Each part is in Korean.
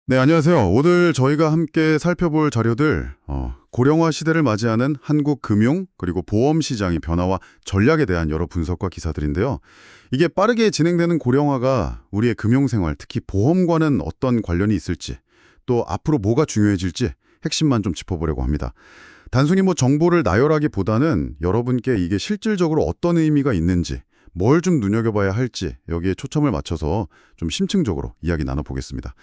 네, 안녕하세요. 오늘 저희가 함께 살펴볼 자료들, 고령화 시대를 맞이하는 한국 금융 그리고 보험 시장의 변화와 전략에 대한 여러 분석과 기사들인데요. 이게 빠르게 진행되는 고령화가 우리의 금융생활, 특히 보험과는 어떤 관련이 있을지, 또 앞으로 뭐가 중요해질지 핵심만 좀 짚어보려고 합니다. 단순히 뭐 정보를 나열하기보다는 여러분께 이게 실질적으로 어떤 의미가 있는지, 뭘 좀 눈여겨봐야 할지 여기에 초점을 맞춰서 좀 심층적으로 이야기 나눠보겠습니다.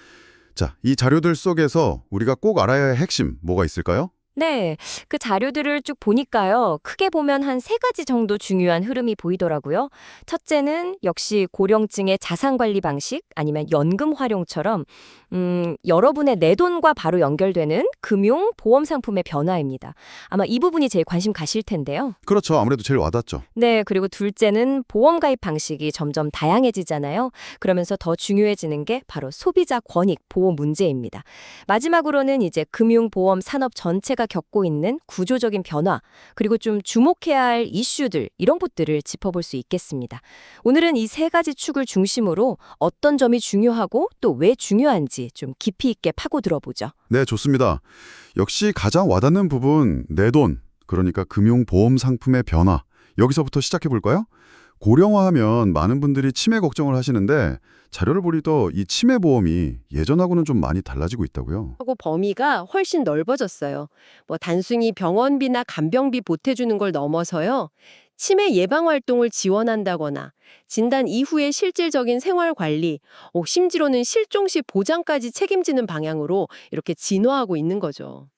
자, 이 자료들 속에서 우리가 꼭 알아야 할 핵심 뭐가 있을까요? 네, 그 자료들을 쭉 보니까요. 크게 보면 한 세 가지 정도 중요한 흐름이 보이더라고요. 첫째는 역시 고령층의 자산 관리 방식 아니면 연금 활용처럼 여러분의 내돈과 바로 연결되는 금융, 보험 상품의 변화입니다. 아마 이 부분이 제일 관심 가실 텐데요. 그렇죠. 아무래도 제일 와닿죠. 네, 그리고 둘째는 보험 가입 방식이 점점 다양해지잖아요. 그러면서 더 중요해지는 게 바로 소비자 권익 보호 문제입니다. 마지막으로는 이제 금융보험 산업 전체가 겪고 있는 구조적인 변화, 그리고 좀 주목해야 할 이슈들, 이런 것들을 짚어볼 수 있겠습니다. 오늘은 이 세 가지 축을 중심으로 어떤 점이 중요하고 또 왜 중요한지 좀 깊이 있게 파고 들어보죠. 네, 좋습니다. 역시 가장 와닿는 부분, 내 돈, 그러니까 금융보험 상품의 변화. 여기서부터 시작해 볼까요? 고령화하면 많은 분들이 치매 걱정을 하시는데 자료를 보니까 이 치매 보험이 예전하고는 좀 많이 달라지고 있다고요. 하고 범위가 훨씬 넓어졌어요. 뭐 단순히 병원비나 간병비 보태주는 걸 넘어서요. 치매 예방 활동을 지원한다거나 진단 이후의 실질적인 생활 관리, 심지어는 실종 시 보장까지 책임지는 방향으로 이렇게 진화하고 있는 거죠.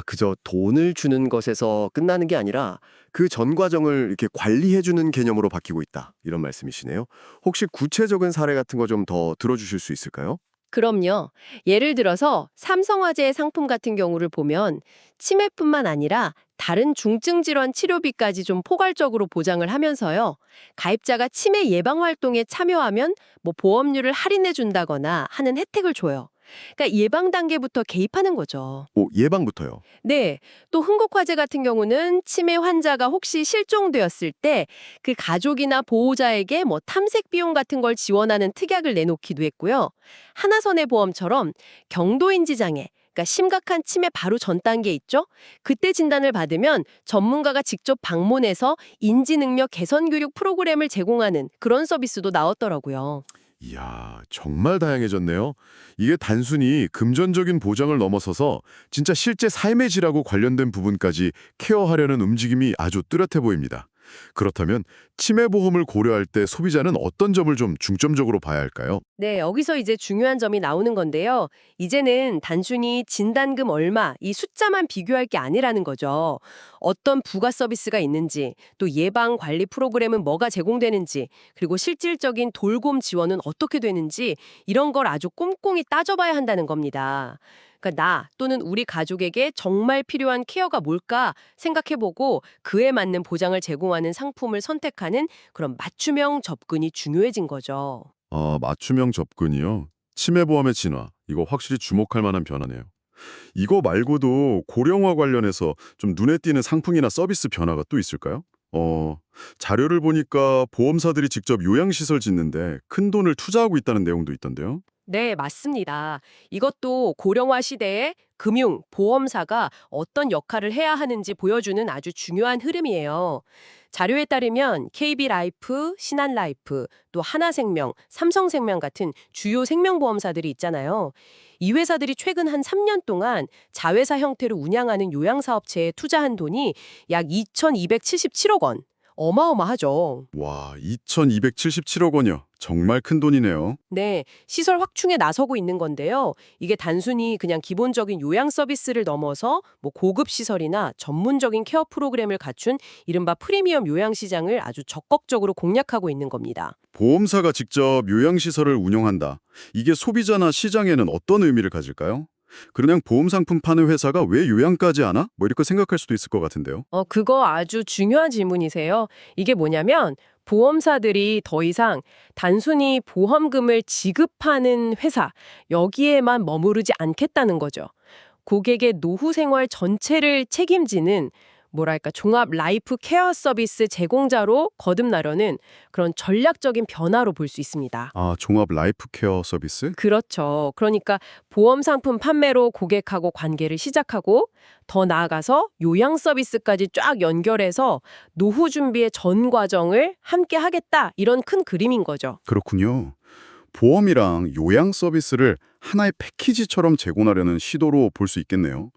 그저 돈을 주는 것에서 끝나는 게 아니라 그 전 과정을 이렇게 관리해주는 개념으로 바뀌고 있다. 이런 말씀이시네요. 혹시 구체적인 사례 같은 거 좀 더 들어주실 수 있을까요? 그럼요. 예를 들어서 삼성화재의 상품 같은 경우를 보면 치매뿐만 아니라 다른 중증 질환 치료비까지 좀 포괄적으로 보장을 하면서요. 가입자가 치매 예방 활동에 참여하면 뭐 보험료를 할인해 준다거나 하는 혜택을 줘요. 그러니까 예방 단계부터 개입하는 거죠. 예방부터요. 네. 또 흥국화재 같은 경우는 치매 환자가 혹시 실종되었을 때 그 가족이나 보호자에게 뭐 탐색 비용 같은 걸 지원하는 특약을 내놓기도 했고요. 하나손해보험처럼 경도인지 장애, 그러니까 심각한 치매 바로 전 단계 있죠? 그때 진단을 받으면 전문가가 직접 방문해서 인지능력 개선 교육 프로그램을 제공하는 그런 서비스도 나왔더라고요. 이야, 정말 다양해졌네요. 이게 단순히 금전적인 보장을 넘어서서 진짜 실제 삶의 질하고 관련된 부분까지 케어하려는 움직임이 아주 뚜렷해 보입니다. 그렇다면 치매 보험을 고려할 때 소비자는 어떤 점을 좀 중점적으로 봐야 할까요? 네, 여기서 이제 중요한 점이 나오는 건데요. 이제는 단순히 진단금 얼마, 이 숫자만 비교할 게 아니라는 거죠. 어떤 부가 서비스가 있는지, 또 예방 관리 프로그램은 뭐가 제공되는지, 그리고 실질적인 돌봄 지원은 어떻게 되는지, 이런 걸 아주 꼼꼼히 따져봐야 한다는 겁니다. 그러니까 나 또는 우리 가족에게 정말 필요한 케어가 뭘까 생각해보고 그에 맞는 보장을 제공하는 상품을 선택하는 그런 맞춤형 접근이 중요해진 거죠. 맞춤형 접근이요. 치매 보험의 진화. 이거 확실히 주목할 만한 변화네요. 이거 말고도 고령화 관련해서 좀 눈에 띄는 상품이나 서비스 변화가 또 있을까요? 자료를 보니까 보험사들이 직접 요양시설 짓는데 큰 돈을 투자하고 있다는 내용도 있던데요. 네, 맞습니다. 이것도 고령화 시대에 금융, 보험사가 어떤 역할을 해야 하는지 보여주는 아주 중요한 흐름이에요. 자료에 따르면 KB라이프, 신한라이프, 또 하나생명, 삼성생명 같은 주요 생명보험사들이 있잖아요. 이 회사들이 최근 한 3년 동안 자회사 형태로 운영하는 요양사업체에 투자한 돈이 약 2,277억 원. 어마어마하죠. 와, 2,277억 원이요. 정말 큰 돈이네요. 네, 시설 확충에 나서고 있는 건데요. 이게 단순히 그냥 기본적인 요양 서비스를 넘어서 뭐 고급 시설이나 전문적인 케어 프로그램을 갖춘 이른바 프리미엄 요양 시장을 아주 적극적으로 공략하고 있는 겁니다. 보험사가 직접 요양시설을 운영한다. 이게 소비자나 시장에는 어떤 의미를 가질까요? 그냥 보험 상품 파는 회사가 왜 요양까지 하나? 뭐 이렇게 생각할 수도 있을 것 같은데요. 그거 아주 중요한 질문이세요. 이게 뭐냐면 보험사들이 더 이상 단순히 보험금을 지급하는 회사, 여기에만 머무르지 않겠다는 거죠. 고객의 노후 생활 전체를 책임지는 뭐랄까 종합 라이프 케어 서비스 제공자로 거듭나려는 그런 전략적인 변화로 볼 수 있습니다. 아, 종합 라이프 케어 서비스? 그렇죠. 그러니까 보험 상품 판매로 고객하고 관계를 시작하고 더 나아가서 요양 서비스까지 쫙 연결해서 노후 준비의 전 과정을 함께 하겠다. 이런 큰 그림인 거죠. 그렇군요. 보험이랑 요양 서비스를 하나의 패키지처럼 제공하려는 시도로 볼 수 있겠네요.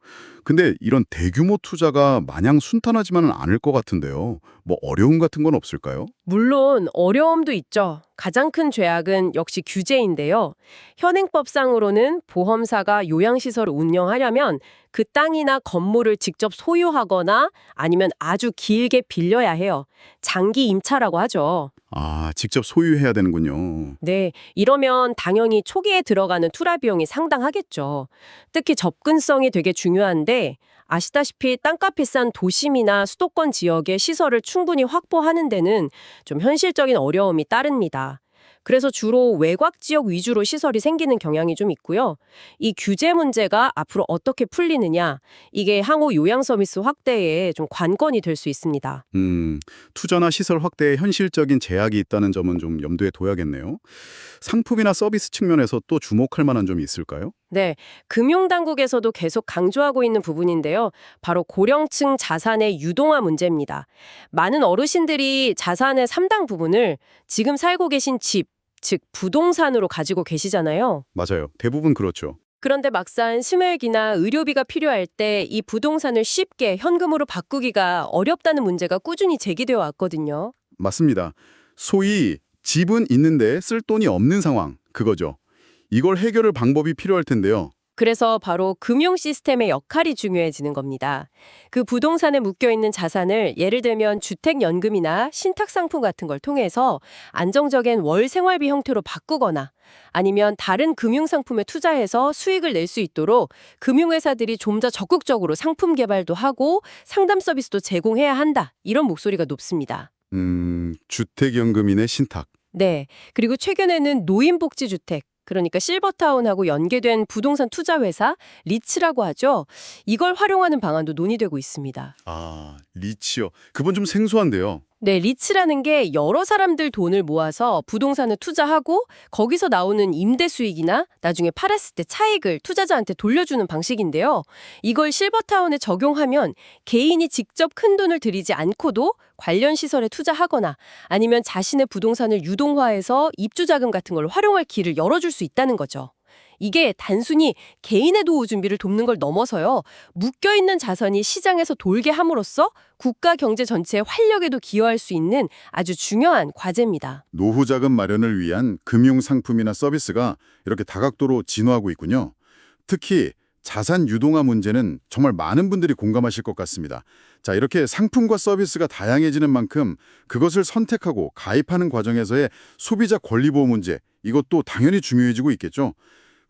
근데 이런 대규모 투자가 마냥 순탄하지만은 않을 것 같은데요. 뭐 어려움 같은 건 없을까요? 물론 어려움도 있죠. 가장 큰 죄악은 역시 규제인데요. 현행법상으로는 보험사가 요양시설을 운영하려면 그 땅이나 건물을 직접 소유하거나 아니면 아주 길게 빌려야 해요. 장기 임차라고 하죠. 아, 직접 소유해야 되는군요. 네, 이러면 당연히 초기에 들어가는 투자 비용이 상당하겠죠. 특히 접근성이 되게 중요한데 아시다시피 땅값 비싼 도심이나 수도권 지역의 시설을 충분히 확보하는 데는 좀 현실적인 어려움이 따릅니다. 그래서 주로 외곽 지역 위주로 시설이 생기는 경향이 좀 있고요. 이 규제 문제가 앞으로 어떻게 풀리느냐, 이게 향후 요양 서비스 확대에 좀 관건이 될 수 있습니다. 투자나 시설 확대에 현실적인 제약이 있다는 점은 좀 염두에 둬야겠네요. 상품이나 서비스 측면에서 또 주목할 만한 점이 있을까요? 네, 금융당국에서도 계속 강조하고 있는 부분인데요. 바로 고령층 자산의 유동화 문제입니다. 많은 어르신들이 자산의 상당 부분을 지금 살고 계신 집, 즉 부동산으로 가지고 계시잖아요. 맞아요. 대부분 그렇죠. 그런데 막상 심혈기나 의료비가 필요할 때 이 부동산을 쉽게 현금으로 바꾸기가 어렵다는 문제가 꾸준히 제기되어 왔거든요. 맞습니다. 소위 집은 있는데 쓸 돈이 없는 상황, 그거죠. 이걸 해결할 방법이 필요할 텐데요. 그래서 바로 금융 시스템의 역할이 중요해지는 겁니다. 그 부동산에 묶여있는 자산을 예를 들면 주택연금이나 신탁상품 같은 걸 통해서 안정적인 월 생활비 형태로 바꾸거나 아니면 다른 금융상품에 투자해서 수익을 낼 수 있도록 금융회사들이 좀 더 적극적으로 상품 개발도 하고 상담 서비스도 제공해야 한다. 이런 목소리가 높습니다. 주택연금인의 신탁. 네. 그리고 최근에는 노인복지주택, 그러니까 실버타운하고 연계된 부동산 투자회사, 리츠라고 하죠. 이걸 활용하는 방안도 논의되고 있습니다. 아, 리치요. 그건 좀 생소한데요. 네, 리츠라는 게 여러 사람들 돈을 모아서 부동산을 투자하고 거기서 나오는 임대 수익이나 나중에 팔았을 때 차익을 투자자한테 돌려주는 방식인데요. 이걸 실버타운에 적용하면 개인이 직접 큰 돈을 들이지 않고도 관련 시설에 투자하거나 아니면 자신의 부동산을 유동화해서 입주자금 같은 걸 활용할 길을 열어줄 수 있다는 거죠. 이게 단순히 개인의 노후 준비를 돕는 걸 넘어서요. 묶여있는 자산이 시장에서 돌게 함으로써 국가 경제 전체의 활력에도 기여할 수 있는 아주 중요한 과제입니다. 노후 자금 마련을 위한 금융 상품이나 서비스가 이렇게 다각도로 진화하고 있군요. 특히 자산 유동화 문제는 정말 많은 분들이 공감하실 것 같습니다. 자, 이렇게 상품과 서비스가 다양해지는 만큼 그것을 선택하고 가입하는 과정에서의 소비자 권리 보호 문제, 이것도 당연히 중요해지고 있겠죠.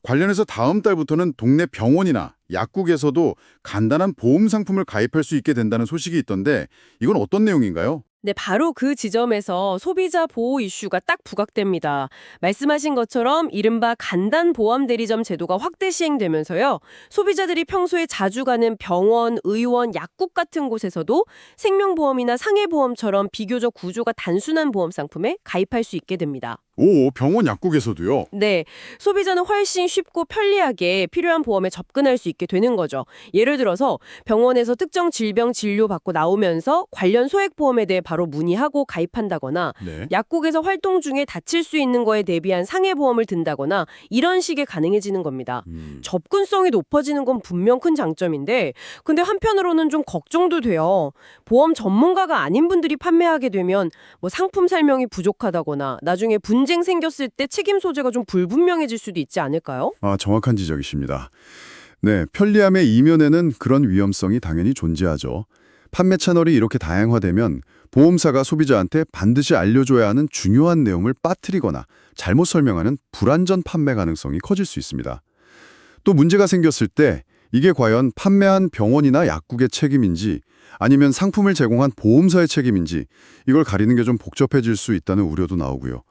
관련해서 다음 달부터는 동네 병원이나 약국에서도 간단한 보험 상품을 가입할 수 있게 된다는 소식이 있던데 이건 어떤 내용인가요? 네, 바로 그 지점에서 소비자 보호 이슈가 딱 부각됩니다. 말씀하신 것처럼 이른바 간단 보험 대리점 제도가 확대 시행되면서요. 소비자들이 평소에 자주 가는 병원, 의원, 약국 같은 곳에서도 생명보험이나 상해보험처럼 비교적 구조가 단순한 보험 상품에 가입할 수 있게 됩니다. 오, 병원 약국에서도요? 네, 소비자는 훨씬 쉽고 편리하게 필요한 보험에 접근할 수 있게 되는 거죠. 예를 들어서 병원에서 특정 질병 진료받고 나오면서 관련 소액보험에 대해 바로 문의하고 가입한다거나 네. 약국에서 활동 중에 다칠 수 있는 거에 대비한 상해보험을 든다거나 이런 식의 가능해지는 겁니다. 접근성이 높아지는 건 분명 큰 장점인데 근데 한편으로는 좀 걱정도 돼요. 보험 전문가가 아닌 분들이 판매하게 되면 뭐 상품 설명이 부족하다거나 나중에 분쟁 생겼을 때 책임 소재가 좀 불분명해질 수도 있지 않을까요? 아, 정확한 지적이십니다. 네, 편리함의 이면에는 그런 위험성이 당연히 존재하죠. 판매 채널이 이렇게 다양화되면 보험사가 소비자한테 반드시 알려줘야 하는 중요한 내용을 빠뜨리거나 잘못 설명하는 불안전 판매 가능성이 커질 수 있습니다. 또 문제가 생겼을 때 이게 과연 판매한 병원이나 약국의 책임인지 아니면 상품을 제공한 보험사의 책임인지 이걸 가리는 게 좀 복잡해질 수 있다는 우려도 나오고요.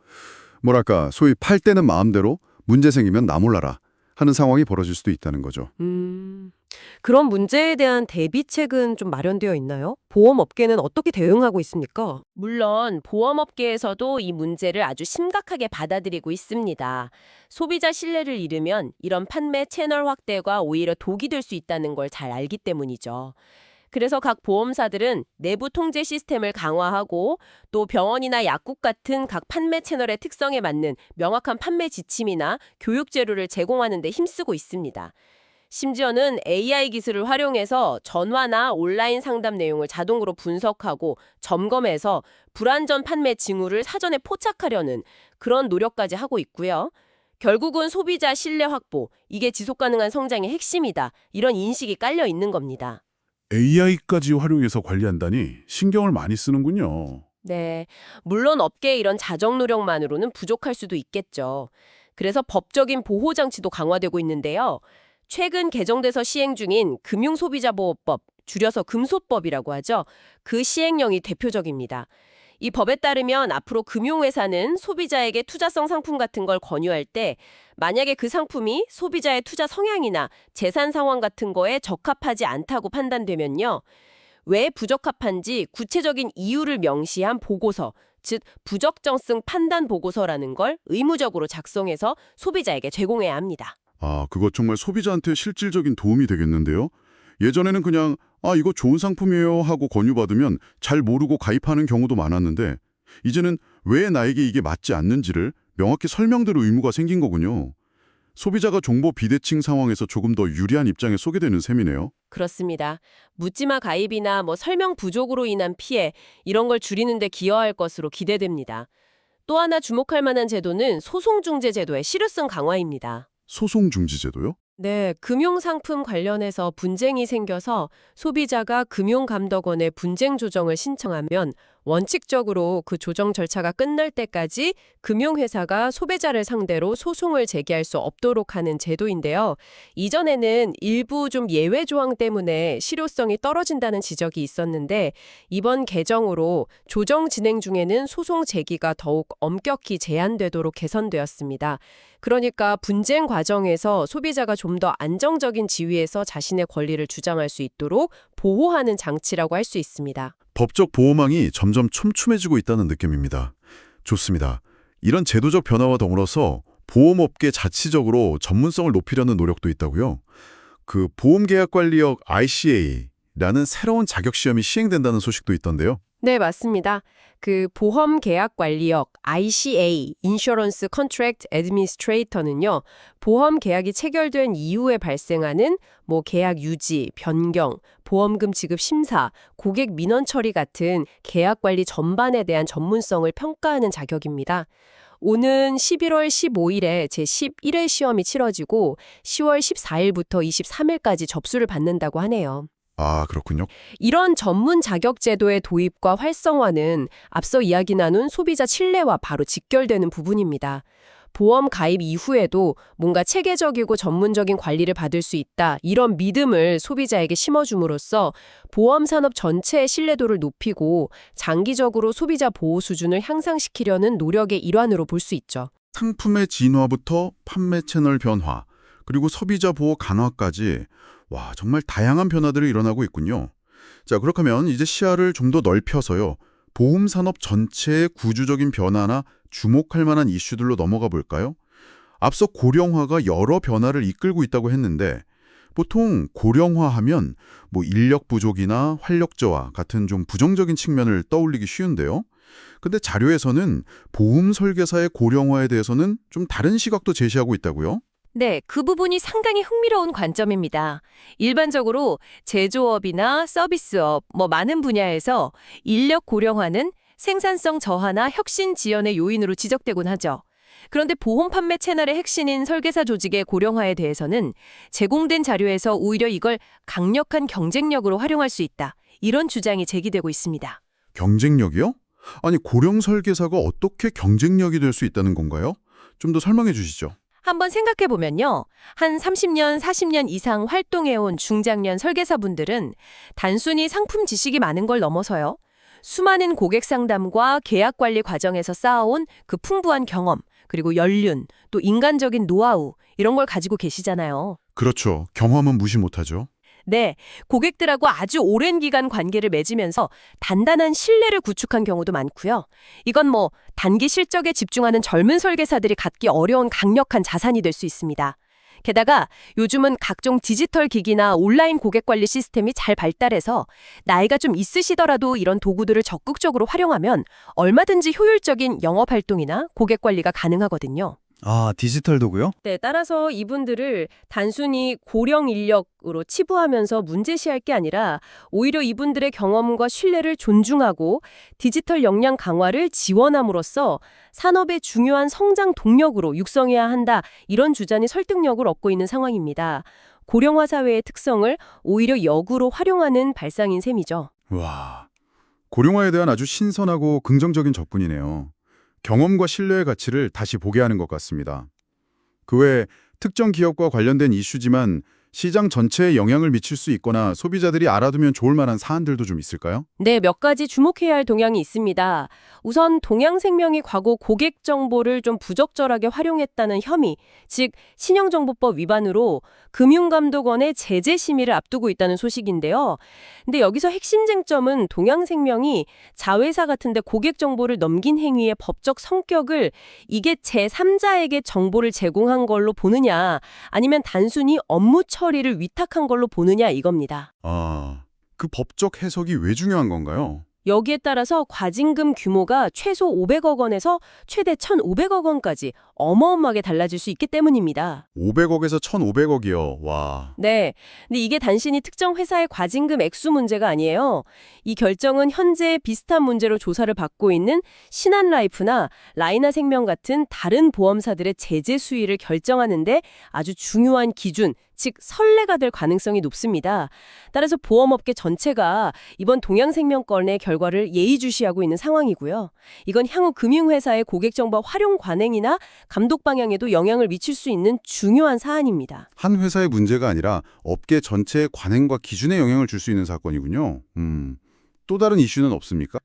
뭐랄까 소위 팔 때는 마음대로 문제 생기면 나 몰라라 하는 상황이 벌어질 수도 있다는 거죠. 그런 문제에 대한 대비책은 좀 마련되어 있나요? 보험업계는 어떻게 대응하고 있습니까? 물론 보험업계에서도 이 문제를 아주 심각하게 받아들이고 있습니다. 소비자 신뢰를 잃으면 이런 판매 채널 확대가 오히려 독이 될 수 있다는 걸 잘 알기 때문이죠. 그래서 각 보험사들은 내부 통제 시스템을 강화하고 또 병원이나 약국 같은 각 판매 채널의 특성에 맞는 명확한 판매 지침이나 교육 재료를 제공하는 데 힘쓰고 있습니다. 심지어는 AI 기술을 활용해서 전화나 온라인 상담 내용을 자동으로 분석하고 점검해서 불안전 판매 징후를 사전에 포착하려는 그런 노력까지 하고 있고요. 결국은 소비자 신뢰 확보, 이게 지속 가능한 성장의 핵심이다. 이런 인식이 깔려 있는 겁니다. AI까지 활용해서 관리한다니 신경을 많이 쓰는군요. 네, 물론 업계의 이런 자정 노력만으로는 부족할 수도 있겠죠. 그래서 법적인 보호 장치도 강화되고 있는데요. 최근 개정돼서 시행 중인 금융소비자보호법, 줄여서 금소법이라고 하죠. 그 시행령이 대표적입니다. 이 법에 따르면 앞으로 금융회사는 소비자에게 투자성 상품 같은 걸 권유할 때 만약에 그 상품이 소비자의 투자 성향이나 재산 상황 같은 거에 적합하지 않다고 판단되면요. 왜 부적합한지 구체적인 이유를 명시한 보고서, 즉 부적정성 판단 보고서라는 걸 의무적으로 작성해서 소비자에게 제공해야 합니다. 아, 그거 정말 소비자한테 실질적인 도움이 되겠는데요? 예전에는 그냥 이거 좋은 상품이에요 하고 권유받으면 잘 모르고 가입하는 경우도 많았는데 이제는 왜 나에게 이게 맞지 않는지를 명확히 설명드릴 의무가 생긴 거군요. 소비자가 정보 비대칭 상황에서 조금 더 유리한 입장에 서게 되는 셈이네요. 그렇습니다. 묻지마 가입이나 설명 부족으로 인한 피해, 이런 걸 줄이는 데 기여할 것으로 기대됩니다. 또 하나 주목할 만한 제도는 소송중재 제도의 실효성 강화입니다. 소송 중지 제도요? 네, 금융상품 관련해서 분쟁이 생겨서 소비자가 금융감독원에 분쟁 조정을 신청하면 원칙적으로 그 조정 절차가 끝날 때까지 금융회사가 소비자를 상대로 소송을 제기할 수 없도록 하는 제도인데요. 이전에는 일부 좀 예외 조항 때문에 실효성이 떨어진다는 지적이 있었는데 이번 개정으로 조정 진행 중에는 소송 제기가 더욱 엄격히 제한되도록 개선되었습니다. 그러니까 분쟁 과정에서 소비자가 좀 더 안정적인 지위에서 자신의 권리를 주장할 수 있도록 보호하는 장치라고 할 수 있습니다. 법적 보호망이 점점 촘촘해지고 있다는 느낌입니다. 좋습니다. 이런 제도적 변화와 더불어서 보험업계 자치적으로 전문성을 높이려는 노력도 있다고요. 그 보험계약관리역 ICA라는 새로운 자격시험이 시행된다는 소식도 있던데요. 네, 맞습니다. 그 보험계약관리역 ICA, Insurance Contract Administrator는요, 보험 계약이 체결된 이후에 발생하는 계약 유지, 변경, 보험금 지급 심사, 고객 민원 처리 같은 계약 관리 전반에 대한 전문성을 평가하는 자격입니다. 오는 11월 15일에 제11회 시험이 치러지고 10월 14일부터 23일까지 접수를 받는다고 하네요. 아, 그렇군요. 이런 전문 자격 제도의 도입과 활성화는 앞서 이야기 나눈 소비자 신뢰와 바로 직결되는 부분입니다. 보험 가입 이후에도 뭔가 체계적이고 전문적인 관리를 받을 수 있다, 이런 믿음을 소비자에게 심어줌으로써 보험 산업 전체의 신뢰도를 높이고 장기적으로 소비자 보호 수준을 향상시키려는 노력의 일환으로 볼 수 있죠. 상품의 진화부터 판매 채널 변화, 그리고 소비자 보호 강화까지 와, 정말 다양한 변화들이 일어나고 있군요. 자, 그렇다면 이제 시야를 좀 더 넓혀서요. 보험 산업 전체의 구조적인 변화나 주목할 만한 이슈들로 넘어가 볼까요? 앞서 고령화가 여러 변화를 이끌고 있다고 했는데 보통 고령화하면 인력 부족이나 활력 저하 같은 좀 부정적인 측면을 떠올리기 쉬운데요. 근데 자료에서는 보험 설계사의 고령화에 대해서는 좀 다른 시각도 제시하고 있다고요? 네, 그 부분이 상당히 흥미로운 관점입니다. 일반적으로 제조업이나 서비스업, 많은 분야에서 인력 고령화는 생산성 저하나 혁신 지연의 요인으로 지적되곤 하죠. 그런데 보험 판매 채널의 핵심인 설계사 조직의 고령화에 대해서는 제공된 자료에서 오히려 이걸 강력한 경쟁력으로 활용할 수 있다, 이런 주장이 제기되고 있습니다. 경쟁력이요? 아니, 고령 설계사가 어떻게 경쟁력이 될 수 있다는 건가요? 좀 더 설명해 주시죠. 한번 생각해보면요. 한 30년, 40년 이상 활동해온 중장년 설계사분들은 단순히 상품 지식이 많은 걸 넘어서요. 수많은 고객 상담과 계약 관리 과정에서 쌓아온 그 풍부한 경험, 그리고 연륜, 또 인간적인 노하우, 이런 걸 가지고 계시잖아요. 그렇죠. 경험은 무시 못하죠. 네, 고객들하고 아주 오랜 기간 관계를 맺으면서 단단한 신뢰를 구축한 경우도 많고요. 이건 뭐 단기 실적에 집중하는 젊은 설계사들이 갖기 어려운 강력한 자산이 될 수 있습니다. 게다가 요즘은 각종 디지털 기기나 온라인 고객 관리 시스템이 잘 발달해서 나이가 좀 있으시더라도 이런 도구들을 적극적으로 활용하면 얼마든지 효율적인 영업 활동이나 고객 관리가 가능하거든요. 아, 디지털 도구요? 네, 따라서 이분들을 단순히 고령 인력으로 치부하면서 문제시할 게 아니라 오히려 이분들의 경험과 신뢰를 존중하고 디지털 역량 강화를 지원함으로써 산업의 중요한 성장 동력으로 육성해야 한다. 이런 주장이 설득력을 얻고 있는 상황입니다. 고령화 사회의 특성을 오히려 역으로 활용하는 발상인 셈이죠. 와, 고령화에 대한 아주 신선하고 긍정적인 접근이네요. 경험과 신뢰의 가치를 다시 보게 하는 것 같습니다. 그 외에 특정 기업과 관련된 이슈지만 시장 전체에 영향을 미칠 수 있거나 소비자들이 알아두면 좋을 만한 사안들도 좀 있을까요? 네, 몇 가지 주목해야 할 동향이 있습니다. 우선 동양생명이 과거 고객 정보를 좀 부적절하게 활용했다는 혐의, 즉 신용정보법 위반으로 금융감독원의 제재 심의를 앞두고 있다는 소식인데요. 근데 여기서 핵심 쟁점은 동양생명이 자회사 같은데 고객 정보를 넘긴 행위의 법적 성격을 이게 제3자에게 정보를 제공한 걸로 보느냐, 아니면 단순히 업무 처리를 위탁한 걸로 보느냐 이겁니다. 아, 그 법적 해석이 왜 중요한 건가요? 여기에 따라서 과징금 규모가 최소 500억 원에서 최대 1,500억 원까지 어마어마하게 달라질 수 있기 때문입니다. 500억에서 1,500억이요. 와. 네. 근데 이게 단순히 특정 회사의 과징금 액수 문제가 아니에요. 이 결정은 현재 비슷한 문제로 조사를 받고 있는 신한라이프나 라이나생명 같은 다른 보험사들의 제재 수위를 결정하는데 아주 중요한 기준, 즉 선례가 될 가능성이 높습니다. 따라서 보험업계 전체가 이번 동양생명 건의 결과를 예의주시하고 있는 상황이고요. 이건 향후 금융회사의 고객정보 활용 관행이나 감독 방향에도 영향을 미칠 수 있는 중요한 사안입니다. 한 회사의 문제가 아니라 업계 전체의 관행과 기준에 영향을 줄 수 있는 사건이군요. 또 다른 이슈는 없습니까?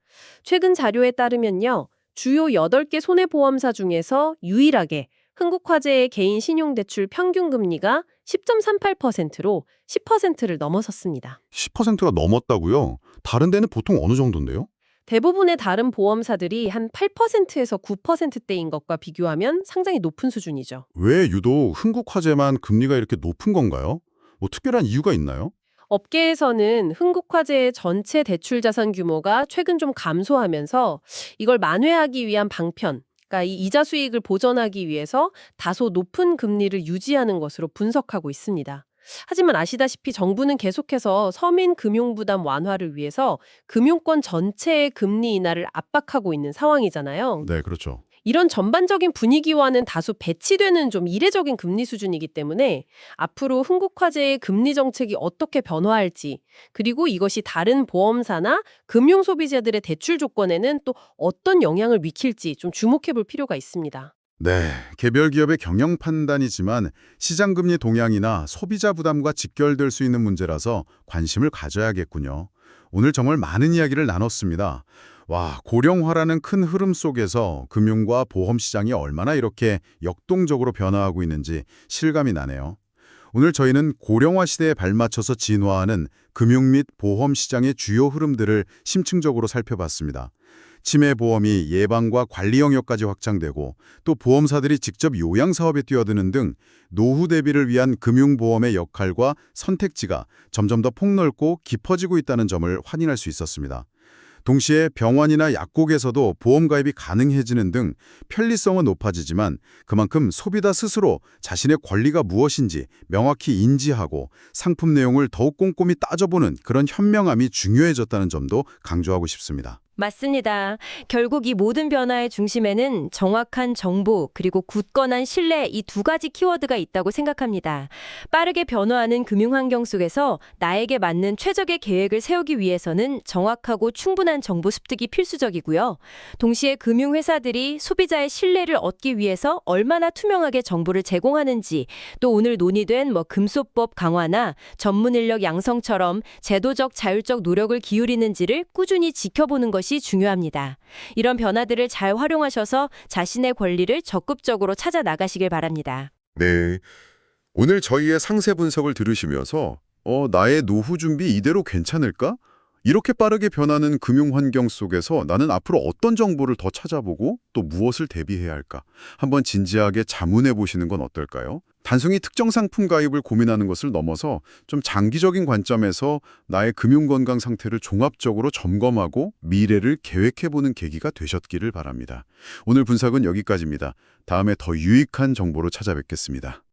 최근 자료에 따르면요. 주요 8개 손해보험사 중에서 유일하게 흥국화재의 개인 신용대출 평균 금리가 10.38%로 10%를 넘어섰습니다. 10%가 넘었다고요? 다른 데는 보통 어느 정도인데요? 대부분의 다른 보험사들이 한 8%에서 9%대인 것과 비교하면 상당히 높은 수준이죠. 왜 유독 흥국화재만 금리가 이렇게 높은 건가요? 뭐 특별한 이유가 있나요? 업계에서는 흥국화재의 전체 대출 자산 규모가 최근 좀 감소하면서 이걸 만회하기 위한 방편, 그러니까 이 이자 수익을 보전하기 위해서 다소 높은 금리를 유지하는 것으로 분석하고 있습니다. 하지만 아시다시피 정부는 계속해서 서민 금융 부담 완화를 위해서 금융권 전체의 금리 인하를 압박하고 있는 상황이잖아요. 네, 그렇죠. 이런 전반적인 분위기와는 다소 배치되는 좀 이례적인 금리 수준이기 때문에 앞으로 흥국화재의 금리 정책이 어떻게 변화할지, 그리고 이것이 다른 보험사나 금융 소비자들의 대출 조건에는 또 어떤 영향을 미칠지 좀 주목해 볼 필요가 있습니다. 네, 개별 기업의 경영 판단이지만 시장 금리 동향이나 소비자 부담과 직결될 수 있는 문제라서 관심을 가져야겠군요. 오늘 정말 많은 이야기를 나눴습니다. 와, 고령화라는 큰 흐름 속에서 금융과 보험 시장이 얼마나 이렇게 역동적으로 변화하고 있는지 실감이 나네요. 오늘 저희는 고령화 시대에 발맞춰서 진화하는 금융 및 보험 시장의 주요 흐름들을 심층적으로 살펴봤습니다. 치매 보험이 예방과 관리 영역까지 확장되고 또 보험사들이 직접 요양 사업에 뛰어드는 등 노후 대비를 위한 금융보험의 역할과 선택지가 점점 더 폭넓고 깊어지고 있다는 점을 확인할 수 있었습니다. 동시에 병원이나 약국에서도 보험 가입이 가능해지는 등 편리성은 높아지지만 그만큼 소비자 스스로 자신의 권리가 무엇인지 명확히 인지하고 상품 내용을 더욱 꼼꼼히 따져보는 그런 현명함이 중요해졌다는 점도 강조하고 싶습니다. 맞습니다. 결국 이 모든 변화의 중심에는 정확한 정보 그리고 굳건한 신뢰 이 두 가지 키워드가 있다고 생각합니다. 빠르게 변화하는 금융 환경 속에서 나에게 맞는 최적의 계획을 세우기 위해서는 정확하고 충분한 정보 습득이 필수적이고요. 동시에 금융회사들이 소비자의 신뢰를 얻기 위해서 얼마나 투명하게 정보를 제공하는지, 또 오늘 논의된 금소법 강화나 전문 인력 양성처럼 제도적 자율적 노력을 기울이는지를 꾸준히 지켜보는 것이 중요합니다. 이런 변화들을 잘 활용하셔서 자신의 권리를 적극적으로 찾아 나가시길 바랍니다. 네. 오늘 저희의 상세 분석을 들으시면서 나의 노후 준비 이대로 괜찮을까? 이렇게 빠르게 변하는 금융 환경 속에서 나는 앞으로 어떤 정보를 더 찾아보고 또 무엇을 대비해야 할까? 한번 진지하게 자문해 보시는 건 어떨까요? 단순히 특정 상품 가입을 고민하는 것을 넘어서 좀 장기적인 관점에서 나의 금융 건강 상태를 종합적으로 점검하고 미래를 계획해 보는 계기가 되셨기를 바랍니다. 오늘 분석은 여기까지입니다. 다음에 더 유익한 정보로 찾아뵙겠습니다.